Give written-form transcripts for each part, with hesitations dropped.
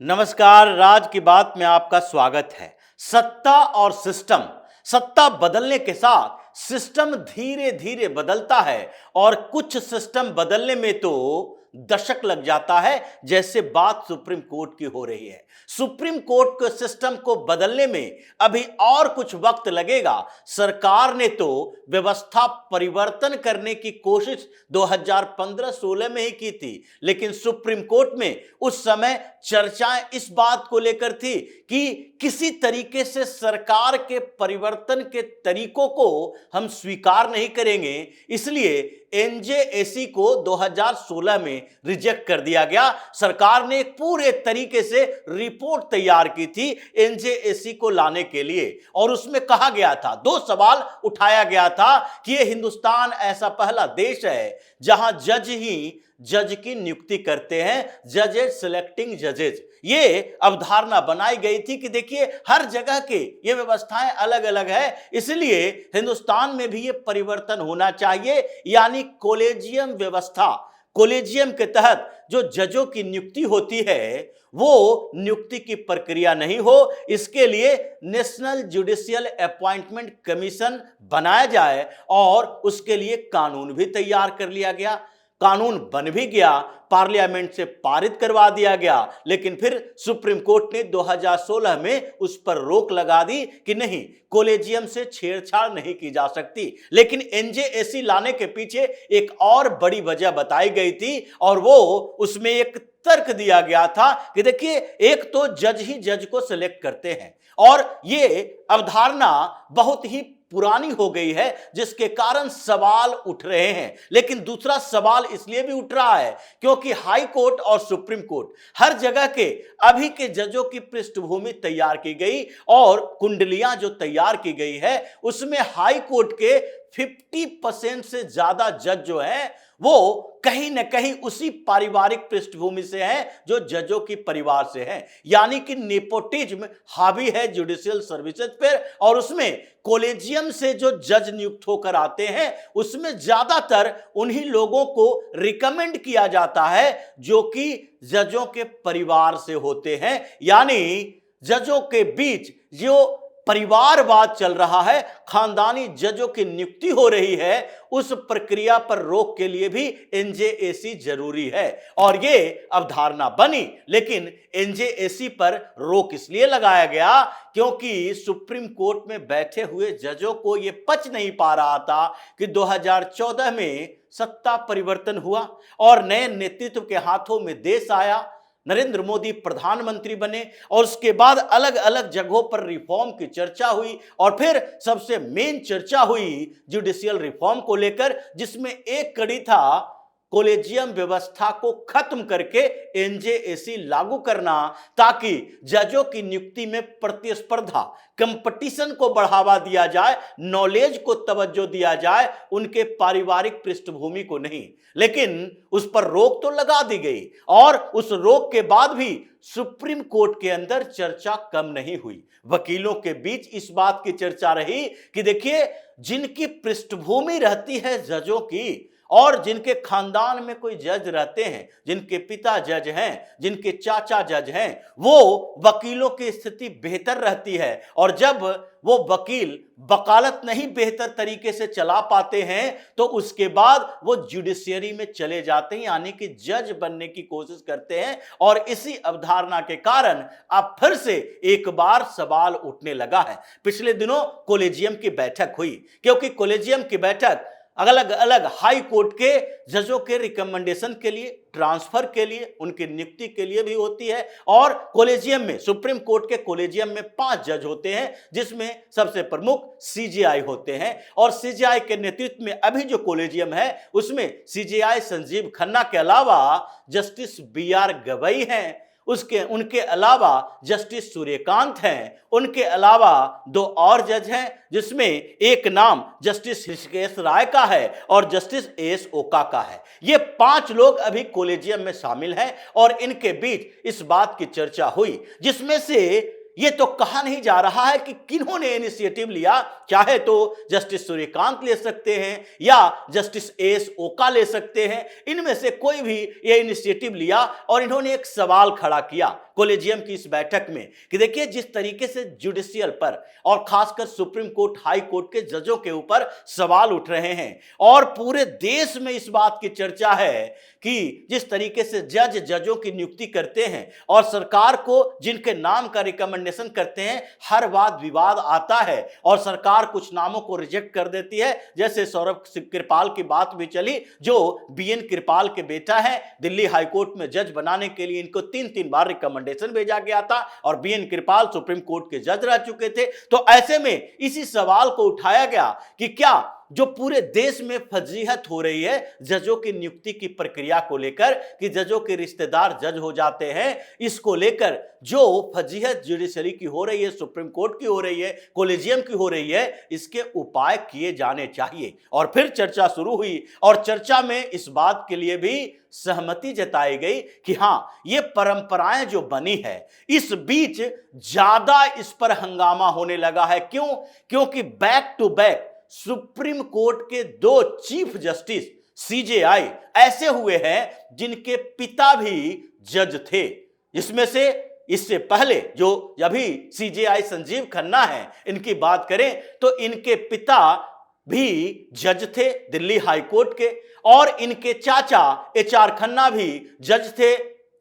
नमस्कार, राज की बात में आपका स्वागत है। सत्ता और सिस्टम, सत्ता बदलने के साथ सिस्टम धीरे धीरे बदलता है और कुछ सिस्टम बदलने में तो दशक लग जाता है। जैसे बात सुप्रीम कोर्ट की हो रही है। सुप्रीम कोर्ट के सिस्टम को बदलने में अभी और कुछ वक्त लगेगा। सरकार ने तो व्यवस्था परिवर्तन करने की कोशिश 2015-16 में ही की थी, लेकिन सुप्रीम कोर्ट में उस समय चर्चाएं इस बात को लेकर थी कि किसी तरीके से सरकार के परिवर्तन के तरीकों को हम स्वीकार नहीं करेंगे। इसलिए एनजेएसी को 2016 में रिजेक्ट कर दिया गया। सरकार ने एक पूरे तरीके से रिपोर्ट तैयार की थी एनजेएसी को लाने के लिए, और उसमें कहा गया था, दो सवाल उठाया गया था कि ये हिंदुस्तान ऐसा पहला देश है जहां जज ही जज की नियुक्ति करते हैं, जजेज सिलेक्टिंग जजेज। ये अवधारणा बनाई गई थी कि देखिए हर जगह के ये व्यवस्थाएं अलग अलग है, इसलिए हिंदुस्तान में भी ये परिवर्तन होना चाहिए। यानी कोलेजियम व्यवस्था, कोलेजियम के तहत जो जजों की नियुक्ति होती है वो नियुक्ति की प्रक्रिया नहीं हो, इसके लिए नेशनल जुडिशियल अपॉइंटमेंट कमीशन बनाया जाए और उसके लिए कानून भी तैयार कर लिया गया। कानून बन भी गया, पार्लियामेंट से पारित करवा दिया गया, लेकिन फिर सुप्रीम कोर्ट ने 2016 में उस पर रोक लगा दी कि नहीं, कोलेजियम से छेड़छाड़ नहीं की जा सकती। लेकिन एनजेएसी लाने के पीछे एक और बड़ी वजह बताई गई थी, और वो उसमें एक तर्क दिया गया था कि देखिए एक तो जज ही जज को सिलेक्ट करते हैं, और ये अवधारणा बहुत ही पुरानी हो गई है, जिसके कारण सवाल उठ रहे हैं। लेकिन दूसरा सवाल इसलिए भी उठ रहा है क्योंकि हाई कोर्ट और सुप्रीम कोर्ट हर जगह के अभी के जजों की पृष्ठभूमि तैयार की गई, और कुंडलियां जो तैयार की गई है उसमें हाई कोर्ट के 50% से ज्यादा जज जो हैं वो कहीं न कहीं उसी पारिवारिक पृष्ठभूमि से हैं जो जजों की परिवार से हैं। यानी कि नेपोटिज्म हावी है जुडिशियल सर्विसेज पर, और उसमें कोलेजियम से जो जज नियुक्त होकर आते हैं उसमें ज्यादातर उन्हीं लोगों को रिकमेंड किया जाता है जो कि जजों के परिवार से होते हैं। यानी जजों के बीच जो परिवारवाद चल रहा है, खानदानी जजों की नियुक्ति हो रही है, उस प्रक्रिया पर रोक के लिए भी एनजेएसी जरूरी है। और ये अवधारणा बनी, लेकिन एनजेएसी पर रोक इसलिए लगाया गया क्योंकि सुप्रीम कोर्ट में बैठे हुए जजों को ये पच नहीं पा रहा था कि 2014 में सत्ता परिवर्तन हुआ और नए नेतृत्व के हाथों में देश आया, नरेंद्र मोदी प्रधानमंत्री बने, और उसके बाद अलग अलग जगहों पर रिफॉर्म की चर्चा हुई, और फिर सबसे मेन चर्चा हुई जुडिशियल रिफॉर्म को लेकर, जिसमें एक कड़ी था कोलेजियम व्यवस्था को खत्म करके एनजेएसी लागू करना, ताकि जजों की नियुक्ति में प्रतिस्पर्धा, कंपटीशन को बढ़ावा दिया जाए, नॉलेज को तवज्जो दिया जाए, उनके पारिवारिक पृष्ठभूमि को नहीं। लेकिन उस पर रोक तो लगा दी गई, और उस रोक के बाद भी सुप्रीम कोर्ट के अंदर चर्चा कम नहीं हुई। वकीलों के बीच इस बात की चर्चा रही कि देखिए जिनकी पृष्ठभूमि रहती है जजों की, और जिनके खानदान में कोई जज रहते हैं, जिनके पिता जज हैं, जिनके चाचा जज हैं, वो वकीलों की स्थिति बेहतर रहती है। और जब वो वकील वकालत नहीं बेहतर तरीके से चला पाते हैं तो उसके बाद वो जुडिशियरी में चले जाते हैं, यानी कि जज बनने की कोशिश करते हैं। और इसी अवधारणा के कारण अब फिर से एक बार सवाल उठने लगा है। पिछले दिनों कोलेजियम की बैठक हुई, क्योंकि कोलेजियम की बैठक अलग अलग हाई कोर्ट के जजों के रिकमेंडेशन के लिए, ट्रांसफर के लिए, उनकी नियुक्ति के लिए भी होती है। और कोलेजियम में, सुप्रीम कोर्ट के कोलेजियम में 5 जज होते हैं, जिसमें सबसे प्रमुख सीजेआई होते हैं, और सीजेआई के नेतृत्व में अभी जो कोलेजियम है उसमें सीजेआई संजीव खन्ना के अलावा जस्टिस बीआर गवई हैं, उनके अलावा जस्टिस सूर्यकांत हैं, उनके अलावा 2 और जज हैं, जिसमें एक नाम जस्टिस ऋषिकेश राय का है और जस्टिस एस ओका का है। ये 5 लोग अभी कोलेजियम में शामिल हैं, और इनके बीच इस बात की चर्चा हुई, जिसमें से ये तो कहा नहीं जा रहा है कि किन्होंने इनिशिएटिव लिया। चाहे तो जस्टिस सूर्यकांत ले सकते हैं या जस्टिस एस ओका ले सकते हैं, इनमें से कोई भी ये इनिशिएटिव लिया और इन्होंने एक सवाल खड़ा किया कोलेजियम की इस बैठक में कि देखिए जिस तरीके से जुडिशियल पर और खासकर सुप्रीम कोर्ट, हाई कोर्ट के जजों के ऊपर सवाल उठ रहे हैं और पूरे देश में इस बात की चर्चा है कि जिस तरीके से जजों की नियुक्ति करते हैं और सरकार को जिनके नाम का रिकमेंडेशन करते हैं, हर वाद विवाद आता है और सरकार कुछ नामों को रिजेक्ट कर देती है। जैसे सौरभ कृपाल की बात भी चली, जो बीएन कृपाल के बेटा है, दिल्ली हाईकोर्ट में जज बनाने के लिए इनको 3 बार रिकमेंडेशन भेजा गया था और बीएन कृपाल सुप्रीम कोर्ट के जज रह चुके थे। तो ऐसे में इसी सवाल को उठाया गया कि क्या जो पूरे देश में फजीहत हो रही है जजों की नियुक्ति की प्रक्रिया को लेकर कि जजों के रिश्तेदार जज हो जाते हैं, इसको लेकर जो फजीहत जुडिशरी की हो रही है, सुप्रीम कोर्ट की हो रही है, कोलेजियम की हो रही है, इसके उपाय किए जाने चाहिए। और फिर चर्चा शुरू हुई और चर्चा में इस बात के लिए भी सहमति जताई गई कि हां, ये परंपराएं जो बनी है, इस बीच ज्यादा इस पर हंगामा होने लगा है। क्यों? क्योंकि back to back Supreme Court के 2 चीफ जस्टिस सीजेआई ऐसे हुए हैं जिनके पिता भी जज थे। इसमें से इससे पहले जो अभी सीजेआई संजीव खन्ना है, इनकी बात करें तो इनके पिता भी जज थे दिल्ली हाई कोर्ट के और इनके चाचा एचआर खन्ना भी जज थे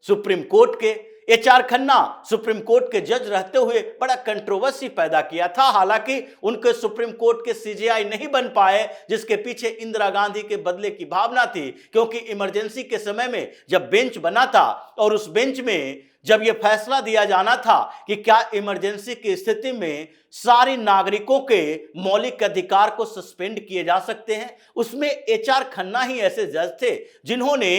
सुप्रीम कोर्ट के। एचआर खन्ना सुप्रीम कोर्ट के जज रहते हुए बड़ा कंट्रोवर्सी पैदा किया था। हालांकि उनके सुप्रीम कोर्ट के सीजेआई नहीं बन पाए, जिसके पीछे इंदिरा गांधी के बदले की भावना थी, क्योंकि इमरजेंसी के समय में जब बेंच बना था और उस बेंच में जब यह फैसला दिया जाना था कि क्या इमरजेंसी की स्थिति में सारे नागरिकों के मौलिक अधिकार को सस्पेंड किए जा सकते हैं, उसमें एचआर खन्ना ही ऐसे जज थे जिन्होंने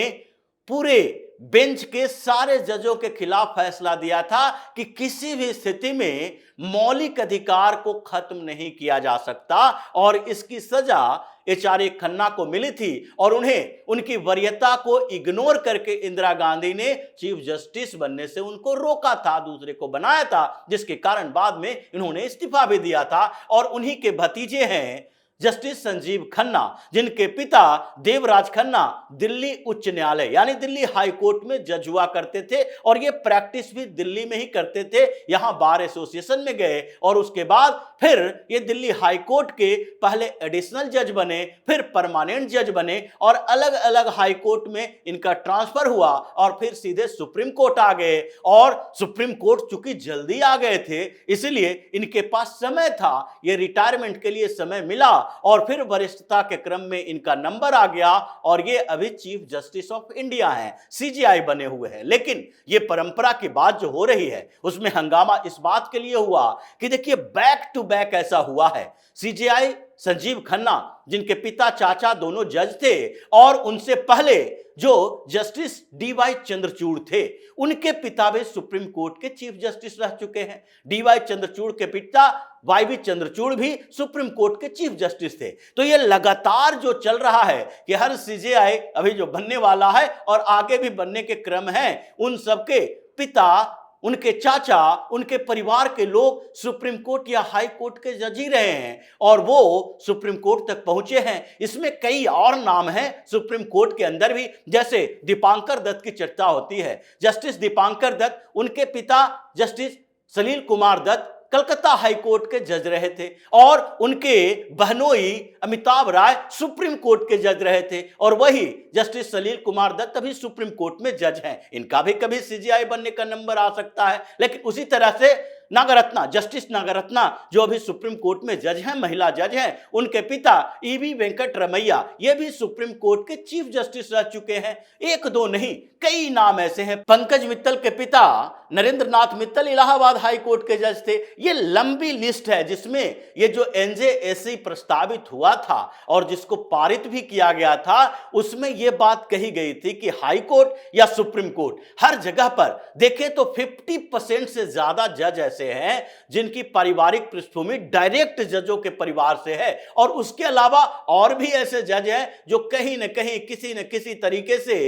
पूरे बेंच के सारे जजों के खिलाफ फैसला दिया था कि किसी भी स्थिति में मौलिक अधिकार को खत्म नहीं किया जा सकता और इसकी सजा एचआर खन्ना को मिली थी और उन्हें उनकी वरीयता को इग्नोर करके इंदिरा गांधी ने चीफ जस्टिस बनने से उनको रोका था, दूसरे को बनाया था, जिसके कारण बाद में इन्होंने इस्तीफा भी दिया था। और उन्हीं के भतीजे हैं जस्टिस संजीव खन्ना, जिनके पिता देवराज खन्ना दिल्ली उच्च न्यायालय यानी दिल्ली हाई कोर्ट में जज हुआ करते थे और ये प्रैक्टिस भी दिल्ली में ही करते थे। यहां बार एसोसिएशन में गए और उसके बाद फिर ये दिल्ली हाई कोर्ट के पहले एडिशनल जज बने, फिर परमानेंट जज बने और अलग अलग हाई कोर्ट में इनका ट्रांसफर हुआ और फिर सीधे सुप्रीम कोर्ट आ गए। और सुप्रीम कोर्ट चूंकि जल्दी आ गए थे, इसलिए इनके पास समय था, ये रिटायरमेंट के लिए समय मिला और फिर वरिष्ठता के क्रम में इनका नंबर आ गया और ये अभी चीफ जस्टिस ऑफ इंडिया हैं, सीजेआई बने हुए हैं। लेकिन ये परंपरा की बात जो हो रही है उसमें हंगामा इस बात के लिए हुआ कि देखिए बैक टू बैक ऐसा हुआ है। सीजेआई संजीव खन्ना, जिनके पिता चाचा दोनों जज थे, और उनसे पहले जो जस्टिस डीवाई चंद्रचूड़ थे, उनके पिता भी सुप्रीम कोर्ट के चीफ जस्टिस रह चुके हैं। डीवाई चंद्रचूड़ के पिता वाईवी चंद्रचूड़ भी सुप्रीम कोर्ट के चीफ जस्टिस थे। तो ये लगातार जो चल रहा है कि हर सीजेआई अभी जो बनने वाला है और आगे भी बनने के क्रम है, उन सबके पिता, उनके चाचा, उनके परिवार के लोग सुप्रीम कोर्ट या हाई कोर्ट के जज ही रहे हैं और वो सुप्रीम कोर्ट तक पहुंचे हैं। इसमें कई और नाम हैं सुप्रीम कोर्ट के अंदर भी, जैसे दीपांकर दत्त की चर्चा होती है। जस्टिस दीपांकर दत्त, उनके पिता जस्टिस सलील कुमार दत्त कलकत्ता हाई कोर्ट के जज रहे थे और उनके बहनोई अमिताभ राय सुप्रीम कोर्ट के जज रहे थे और वही जस्टिस सलील कुमार दत्त अभी सुप्रीम कोर्ट में जज हैं। इनका भी कभी सीजेआई बनने का नंबर आ सकता है। लेकिन उसी तरह से नागरत्ना, जस्टिस नागरत्ना जो अभी सुप्रीम कोर्ट में जज हैं, महिला जज हैं, उनके पिता ईवी वेंकट रमैया, ये भी सुप्रीम कोर्ट के चीफ जस्टिस रह चुके हैं। एक दो नहीं, कई नाम ऐसे हैं। पंकज मित्तल के पिता नरेंद्र नाथ मित्तल इलाहाबाद हाई कोर्ट के जज थे। ये लंबी लिस्ट है जिसमें ये जो एनजेएसी प्रस्तावित हुआ था और जिसको पारित भी किया गया था, उसमें यह बात कही गई थी कि हाई कोर्ट या सुप्रीम कोर्ट, हर जगह पर देखें तो 50% से ज्यादा जज ऐसे हैं जिनकी पारिवारिक पृष्ठभूमि डायरेक्ट जजों के परिवार से है और उसके अलावा और भी ऐसे जज हैं जो कहीं न कहीं किसी न किसी तरीके से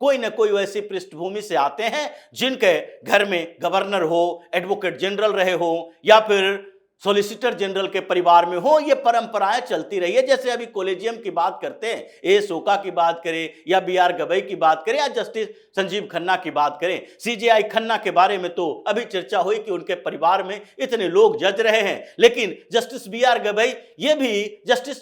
कोई न कोई वैसी पृष्ठभूमि से आते हैं जिनके घर में गवर्नर हो, एडवोकेट जनरल रहे हो या फिर सॉलिसिटर जनरल के परिवार में हो। ये परंपराएं चलती रही है। जैसे अभी कॉलेजियम की बात करते हैं, एस ओका की बात करें या बी.आर. गवई की बात करें या जस्टिस संजीव खन्ना की बात करें, सीजेआई खन्ना के बारे में तो अभी चर्चा हुई कि उनके परिवार में इतने लोग जज रहे हैं, लेकिन जस्टिस बी.आर. गवई, ये भी justice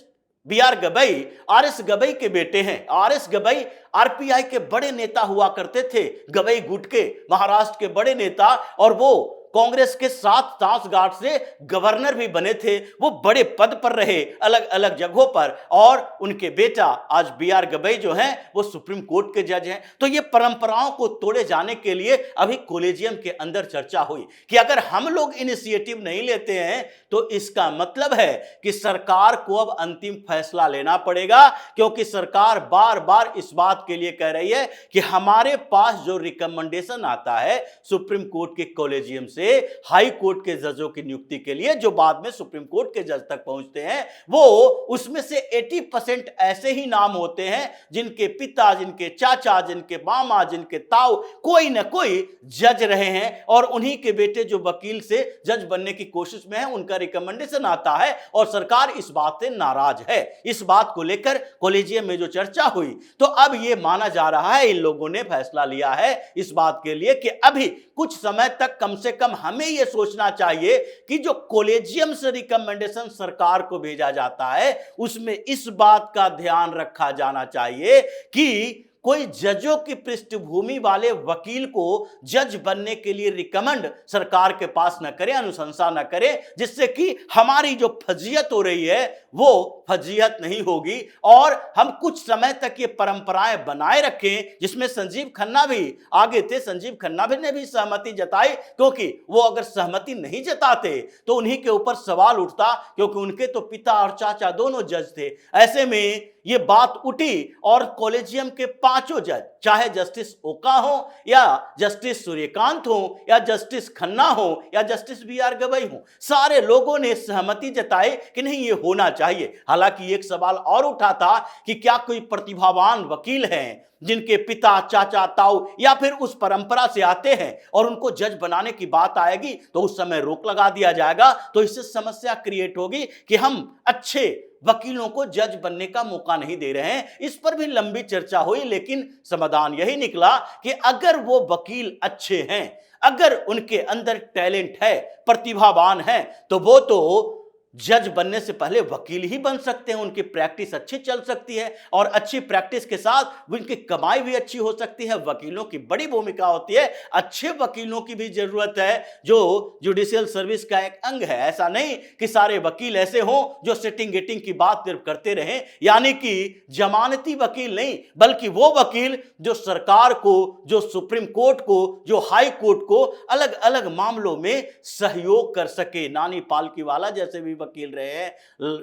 B R. Gavai R S. Gavai के बेटे हैं। आर.एस. गवई आरपीआई के बड़े नेता हुआ करते थे, गवई गुट के, महाराष्ट्र के बड़े नेता, और वो कांग्रेस के 7 सांसगार्ड से गवर्नर भी बने थे। वो बड़े पद पर रहे अलग अलग जगहों पर, और उनके बेटा आज बी.आर. गवई जो हैं वो सुप्रीम कोर्ट के जज हैं। तो ये परंपराओं को तोड़े जाने के लिए अभी कॉलेजियम के अंदर चर्चा हुई कि अगर हम लोग इनिशिएटिव नहीं लेते हैं तो इसका मतलब है कि सरकार को अब अंतिम फैसला लेना पड़ेगा, क्योंकि सरकार बार बार इस बात के लिए कह रही है कि हमारे पास जो रिकमेंडेशन आता है सुप्रीम कोर्ट के कॉलेजियम से हाई कोर्ट के जजों की नियुक्ति के लिए, जो बाद में सुप्रीम कोर्ट के जज तक पहुंचते हैं, वो उसमें से 80% ऐसे ही नाम होते हैं जिनके पिता, जिनके चाचा, जिनके मामा, जिनके ताऊ कोई ना कोई जज रहे हैं, और उन्हीं के बेटे जो वकील से जज बनने की कोशिश में है, उनका रिकमेंडेशन आता है और सरकार इस बात से नाराज है। इस बात को लेकर कॉलेजियम में जो चर्चा हुई, तो अब यह माना जा रहा है, इन लोगों ने फैसला लिया है इस बात के लिए कि अभी कुछ समय तक कम से कम हमें यह सोचना चाहिए कि जो कॉलेजियम से रिकमेंडेशन सरकार को भेजा जाता है उसमें इस बात का ध्यान रखा जाना चाहिए कि कोई जजों की पृष्ठभूमि वाले वकील को जज बनने के लिए रिकमेंड सरकार के पास न करे, अनुशंसा न करे, जिससे कि हमारी जो फजीयत हो रही है वो फजीयत नहीं होगी, और हम कुछ समय तक ये परंपराएं बनाए रखें, जिसमें संजीव खन्ना भी आगे थे। संजीव खन्ना भी ने भी सहमति जताई, क्योंकि वो अगर सहमति नहीं जताते तो उन्हीं के ऊपर सवाल उठता, क्योंकि उनके तो पिता और चाचा दोनों जज थे। ऐसे में ये बात उठी और कॉलेजियम के 5 जज, चाहे जस्टिस ओका हो या जस्टिस सूर्यकांत हो या जस्टिस खन्ना हो या जस्टिस बी.आर. गवई हो, सारे लोगों ने सहमति जताई कि नहीं, ये होना चाहिए। हालांकि एक सवाल और उठा था कि क्या कोई प्रतिभावान वकील हैं जिनके पिता, चाचा, ताऊ या फिर उस परंपरा से आते हैं और उनको जज बनाने की बात आएगी तो उस समय रोक लगा दिया जाएगा। तो इससे समस्या क्रिएट होगी कि हम अच्छे वकीलों को जज बनने का मौका नहीं दे रहे हैं। इस पर भी लंबी चर्चा हुई, लेकिन समाधान यही निकला कि अगर वो वकील अच्छे हैं, अगर उनके अंदर टैलेंट है, प्रतिभावान है, तो वो तो जज बनने से पहले वकील ही बन सकते हैं। उनकी प्रैक्टिस अच्छी चल सकती है और अच्छी प्रैक्टिस के साथ उनकी कमाई भी अच्छी हो सकती है। वकीलों की बड़ी भूमिका होती है, अच्छे वकीलों की भी जरूरत है जो जुडिशियल सर्विस का एक अंग है। ऐसा नहीं कि सारे वकील ऐसे हों जो सेटिंग गेटिंग की बात सिर्फ करते रहें, यानी कि जमानती वकील नहीं, बल्कि वो वकील जो सरकार को, जो सुप्रीम कोर्ट को, जो हाई कोर्ट को अलग अलग मामलों में सहयोग कर सके। नानी पालकीवाला जैसे भी वकील रहे हैं,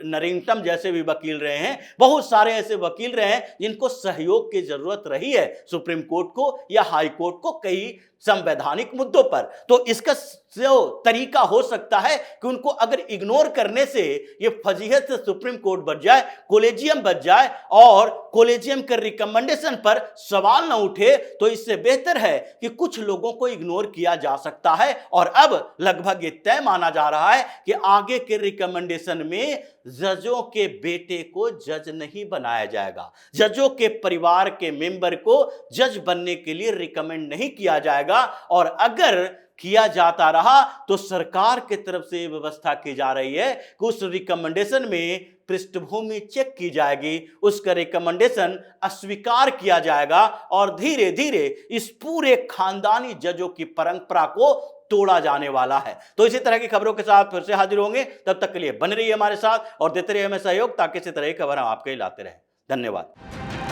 नरिंगटम जैसे भी वकील रहे हैं, बहुत सारे ऐसे वकील रहे हैं जिनको सहयोग की जरूरत रही है सुप्रीम कोर्ट को या हाई कोर्ट को कई संवैधानिक मुद्दों पर। तो इसका जो तरीका हो सकता है कि उनको अगर इग्नोर करने से ये फजीहत से सुप्रीम कोर्ट बच जाए, कॉलेजियम बच जाए और कॉलेजियम के रिकमेंडेशन पर सवाल ना उठे, तो इससे बेहतर है कि कुछ लोगों को इग्नोर किया जा सकता है। और अब लगभग ये तय माना जा रहा है कि आगे के रिकमेंडेशन में जजों के बेटे को जज नहीं बनाया जाएगा, जजों के परिवार के मेंबर को जज बनने के लिए रिकमेंड नहीं किया जाएगा। और अगर किया जाता रहा तो सरकार की तरफ से व्यवस्था की जा रही है कि उस रिकमेंडेशन में पृष्ठभूमि चेक की जाएगी, उसका रिकमेंडेशन अस्वीकार किया जाएगा और धीरे धीरे इस पूरे खानदानी जजों की परंपरा को तोड़ा जाने वाला है। तो इसी तरह की खबरों के साथ फिर से हाजिर होंगे, तब तक के लिए बने रहिए हमारे साथ और देते रहिए हमें सहयोग, ताकि इसी तरह की खबर हम आपके लिए लाते रहें। धन्यवाद।